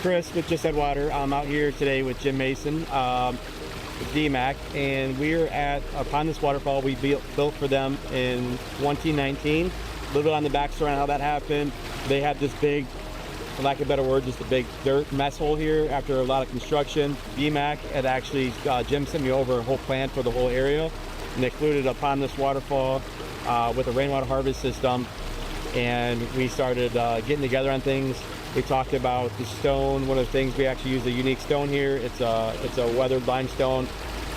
Chris with Just Add Water. I'm out here today with Jim Mason with DMACC, and we're at a Pondus waterfall we built for them in 2019. A little bit on the backstory on how that happened. They had this big, for lack of a better word, just a big dirt mess hole here after a lot of construction. DMACC had actually, Jim sent me over a whole plan for the whole area, and they included a Pondus waterfall with a rainwater harvest system. And we started getting together on things. We talked about the stone. One of the things, we actually use a unique stone here. It's a weathered limestone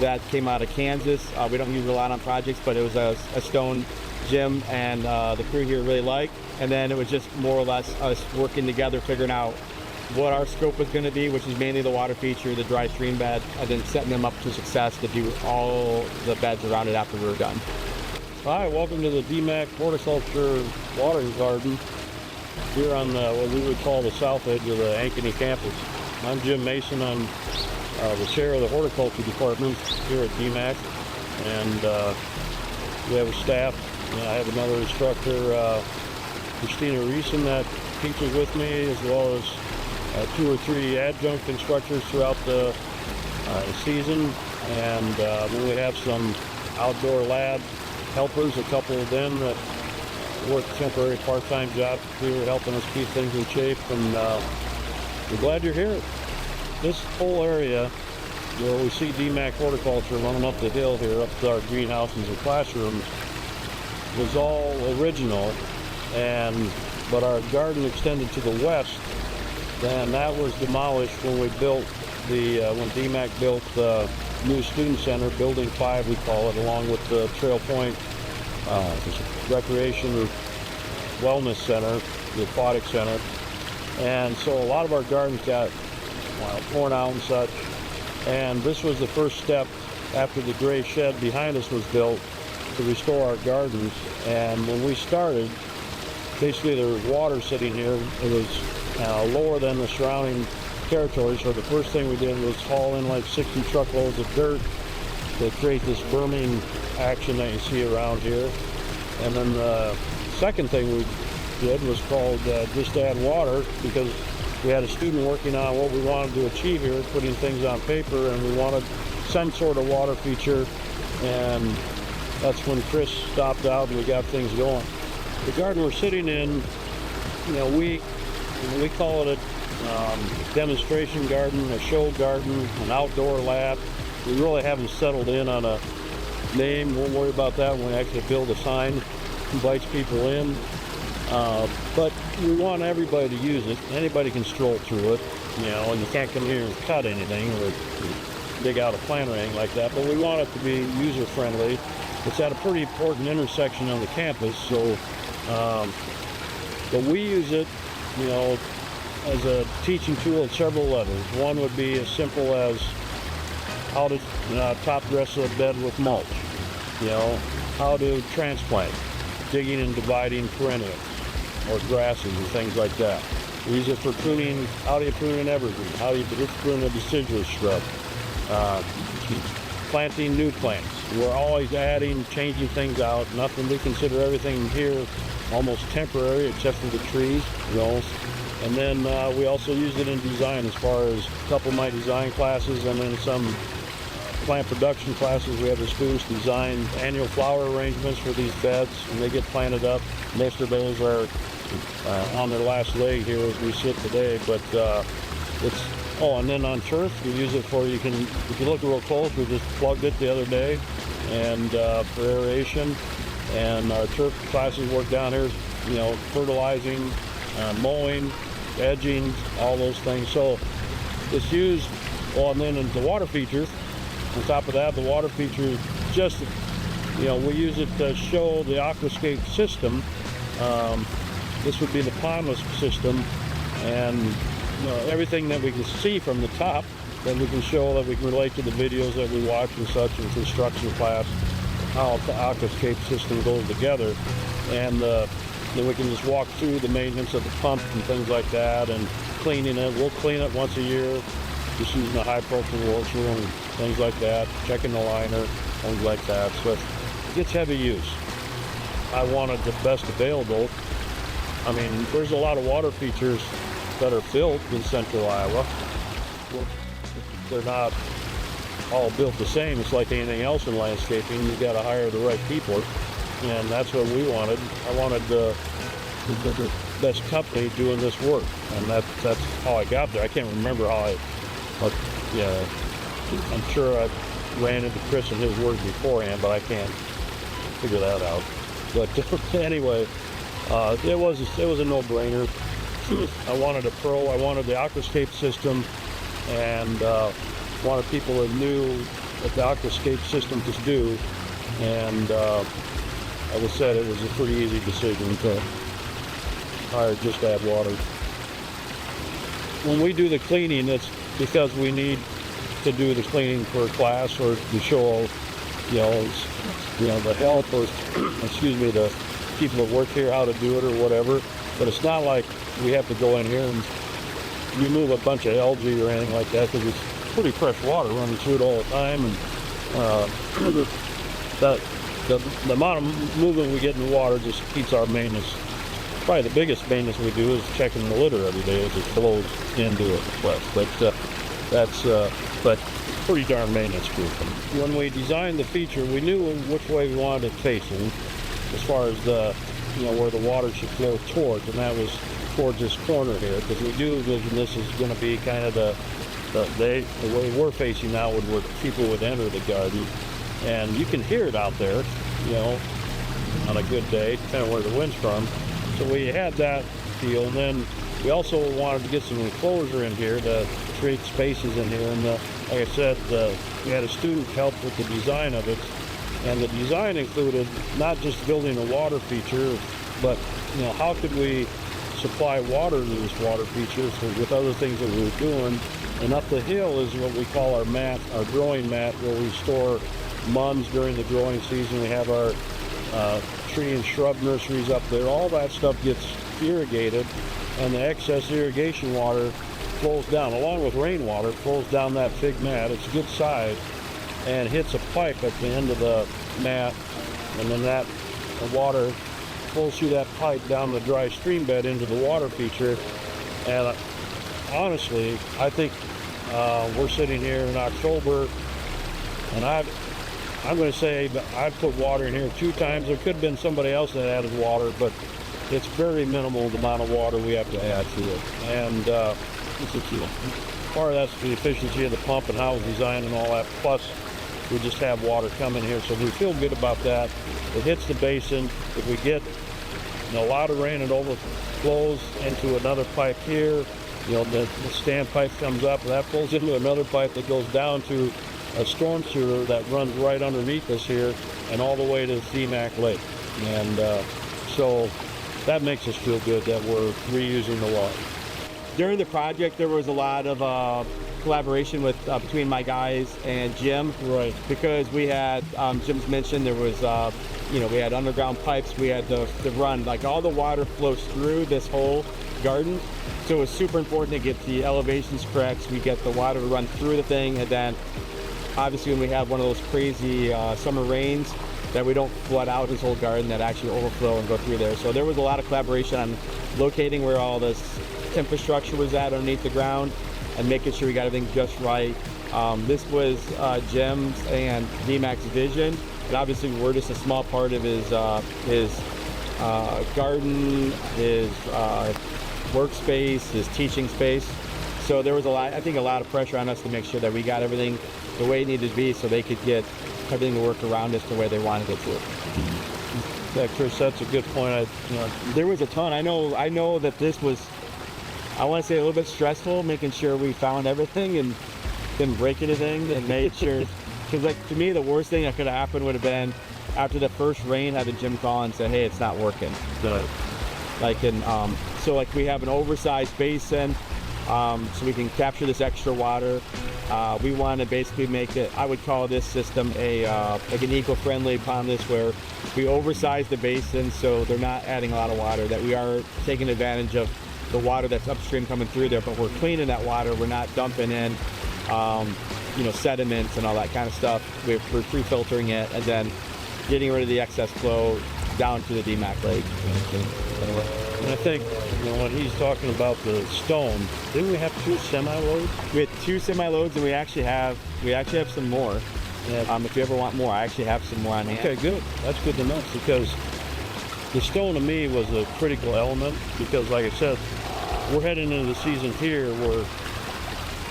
that came out of Kansas. We don't use it a lot on projects, but it was a stone Jim and the crew here really liked. And then it was just more or less us working together, figuring out what our scope was going to be, which is mainly the water feature, the dry stream bed, and then setting them up for success to do all the beds around it after we were done. Hi, welcome to the DMACC Horticulture Watering Garden here on what we would call the south edge of the Ankeny campus. I'm Jim Mason. I'm the chair of the Horticulture Department here at DMACC, and we have a staff. I have another instructor, Christina Reeson, that teaches with me, as well as 2 or 3 adjunct instructors throughout the season, and then we have some outdoor lab helpers, a couple of them that work temporary part-time jobs here helping us keep things in shape, and we're glad you're here. This whole area where we see DMACC Horticulture running up the hill here, up to our greenhouses and classrooms, was all original, but our garden extended to the west, and that was demolished when we built when DMACC built the new student center, building 5 we call it, along with the Trail Point recreation or wellness center, the aquatic center. And so a lot of our gardens got torn out and such, and this was the first step after the gray shed behind us was built to restore our gardens. And when we started, basically there was water sitting here. It was lower than the surrounding territory, so the first thing we did was haul in like 60 truckloads of dirt to create this berming action that you see around here. And then the second thing we did was called Just Add Water, because we had a student working on what we wanted to achieve here, putting things on paper, and we wanted some sort of water feature, and that's when Chris stopped out and we got things going. The garden we're sitting in, we call it a demonstration garden, a show garden, an outdoor lab. We really haven't settled in on a name. Won't worry about that when we actually build a sign, invites people in. But we want everybody to use it. Anybody can stroll through it, and you can't come here and cut anything or dig out a plant or anything like that. But we want it to be user friendly. It's at a pretty important intersection on the campus, so but we use it, as a teaching tool at several levels. One would be as simple as how to top dress a bed with mulch, how to transplant, digging and dividing perennials or grasses and things like that. We use it for pruning. How do you prune an evergreen? How do you prune a deciduous shrub? Planting new plants. We're always adding, changing things out. Nothing, we consider everything here almost temporary except for the trees, And then we also use it in design, as far as a couple of my design classes, and then some plant production classes. We have the students design annual flower arrangements for these beds, and they get planted up. Most of those are on their last leg here as we sit today, but and then on turf, we use it for, if you look real close, we just plugged it the other day, and for aeration. And our turf classes work down here, fertilizing, mowing, edging, all those things. So it's used, and then the water feature, on top of that, the water feature, just, we use it to show the aquascape system. This would be the pondless system, and everything that we can see from the top, then we can show that we can relate to the videos that we watch and such in construction class, how the aquascape system goes together. And then we can just walk through the maintenance of the pump and things like that, and cleaning it. We'll clean it once a year, just using a high profile wash room and things like that, checking the liner, things like that. So it gets heavy use. I wanted the best available. I mean, there's a lot of water features that are built in central Iowa. They're not all built the same. It's like anything else in landscaping. You've got to hire the right people, and that's what we wanted. I wanted the best company doing this work, and that's how I got there. I can't remember how yeah, I'm sure I ran into Chris and his work beforehand, but I can't figure that out. But anyway, it was a no-brainer. I wanted a pro. I wanted the aquascape system, and wanted people that knew what the aquascape system could do. And like I said, it was a pretty easy decision to hire just to add water. When we do the cleaning, it's because we need to do the cleaning for a class or to show, the help or, excuse me, the people that work here how to do it or whatever. But it's not like we have to go in here and remove a bunch of algae or anything like that, because it's pretty fresh water running through it all the time. And the amount of movement we get in the water just keeps our maintenance. Probably the biggest maintenance we do is checking the litter every day as it flows into it. But pretty darn maintenance proof. When we designed the feature, we knew which way we wanted it facing, as far as where the water should flow towards, and that was towards this corner here, because we do envision this is going to be kind of the way we're facing now where people would enter the garden, and you can hear it out there, on a good day, depending on where the wind's from. So we had that feel, and then we also wanted to get some enclosure in here to create spaces in here. And like I said, we had a student help with the design of it, and the design included not just building a water feature, but how could we supply water to this water feature with other things that we were doing. And up the hill is what we call our mat, our growing mat, where we store mums during the growing season. We have our tree and shrub nurseries up there. All that stuff gets irrigated, and the excess irrigation water flows down, along with rainwater, flows down that big mat. It's good size, and hits a pipe at the end of the mat, and then the water flows through that pipe down the dry stream bed into the water feature. And honestly, I think we're sitting here in October, and I'm going to say that I've put water in here 2 times. There could have been somebody else that added water, but it's very minimal the amount of water we have to add to it. And part of that's the efficiency of the pump and how it's designed and all that. Plus, we just have water coming here, so we feel good about that. It hits the basin. If we get a lot of rain, it overflows into another pipe here. The standpipe comes up, and that flows into another pipe that goes down to a storm sewer that runs right underneath us here and all the way to the DMACC Lake. And so that makes us feel good that we're reusing the water. During the project, there was a lot of collaboration with between my guys and Jim. Right. Because we had, Jim's mentioned, there was, we had underground pipes. We had to run, like all the water flows through this whole garden. So it was super important to get the elevations correct. So we get the water to run through the thing, and then obviously when we have one of those crazy summer rains, that we don't flood out his whole garden, that actually overflow and go through there. So there was a lot of collaboration on locating where all this infrastructure was at underneath the ground and making sure we got everything just right. This was Jim's and DMACC's vision, and obviously we're just a small part of his garden, his workspace, his teaching space. So there was a lot of pressure on us to make sure that we got everything the way it needed to be, so they could get everything to work around us the way they wanted it to. Yeah, Chris, that's a good point. There was a ton. I know that this was, I want to say, a little bit stressful, making sure we found everything and didn't break anything, and made sure, because to me the worst thing that could have happened would have been after the first rain having Jim call and say, hey, it's not working. So we have an oversized basin, so we can capture this extra water. We want to basically make it, I would call this system like an eco-friendly pond, where we oversize the basin so they're not adding a lot of water, that we are taking advantage of the water that's upstream coming through there, but we're cleaning that water. We're not dumping in sediments and all that kind of stuff. We're pre-filtering it and then getting rid of the excess flow down to the DMACC Lake. I think, when he's talking about the stone, didn't we have 2 semi-loads? We had 2 semi-loads, and we actually have some more. Yeah. If you ever want more, I actually have some more on hand. Okay, good. That's good to know, because the stone to me was a critical element, because like I said, we're heading into the season here where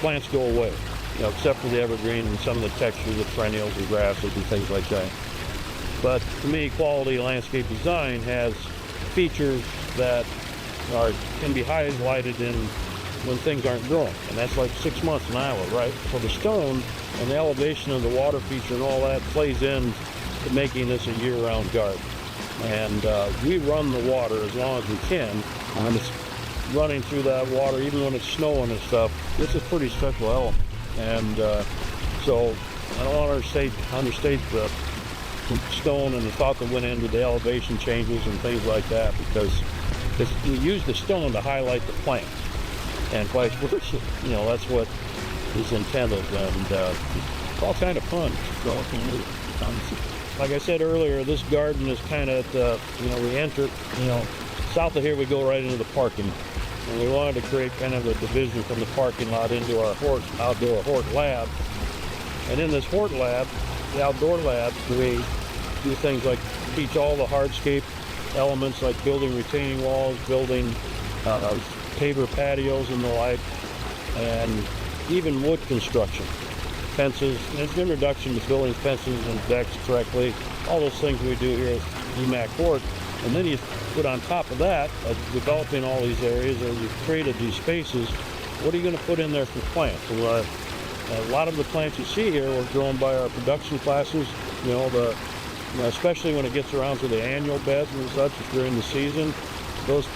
plants go away, except for the evergreen and some of the textures of perennials and grasses and things like that. But to me, quality landscape design has features that can be highlighted in when things aren't growing, and that's like 6 months in Iowa, right? So the stone and the elevation of the water feature and all that plays in to making this a year-round garden. And we run the water as long as we can. It's running through that water, even when it's snowing and stuff. It's a pretty special element, and so I don't want to understate the stone and the thought that went into the elevation changes and things like that, because we use the stone to highlight the plants, and vice versa. That's what is intended, and it's all kind of fun. Like I said earlier, this garden is kind of we enter, south of here we go right into the parking, and we wanted to create kind of a division from the parking lot into our outdoor hort lab. And in this hort lab, the outdoor lab, we do things like teach all the hardscape elements, like building retaining walls, building paver patios and the like, and even wood construction, fences, and it's an introduction to building fences and decks correctly, all those things we do here at DMACC Hort. And then you put on top of that, developing all these areas, or you've created these spaces, what are you going to put in there for plants? Well, a lot of the plants you see here were grown by our production classes, especially when it gets around to the annual beds and such during the season. Those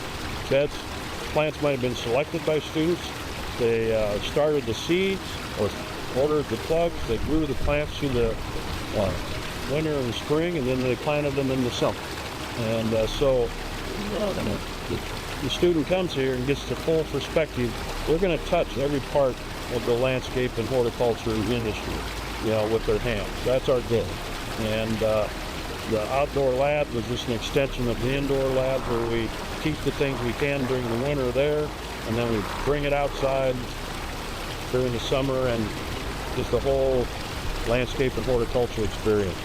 plants might have been selected by students. They started the seeds or ordered the plugs. They grew the plants through the winter and spring, and then they planted them in the summer. And so the student comes here and gets the full perspective. They're going to touch every part of the landscape and horticulture industry, with their hands. That's our goal. And the outdoor lab was just an extension of the indoor lab, where we teach the things we can during the winter there, and then we bring it outside during the summer, and just the whole landscape and horticulture experience.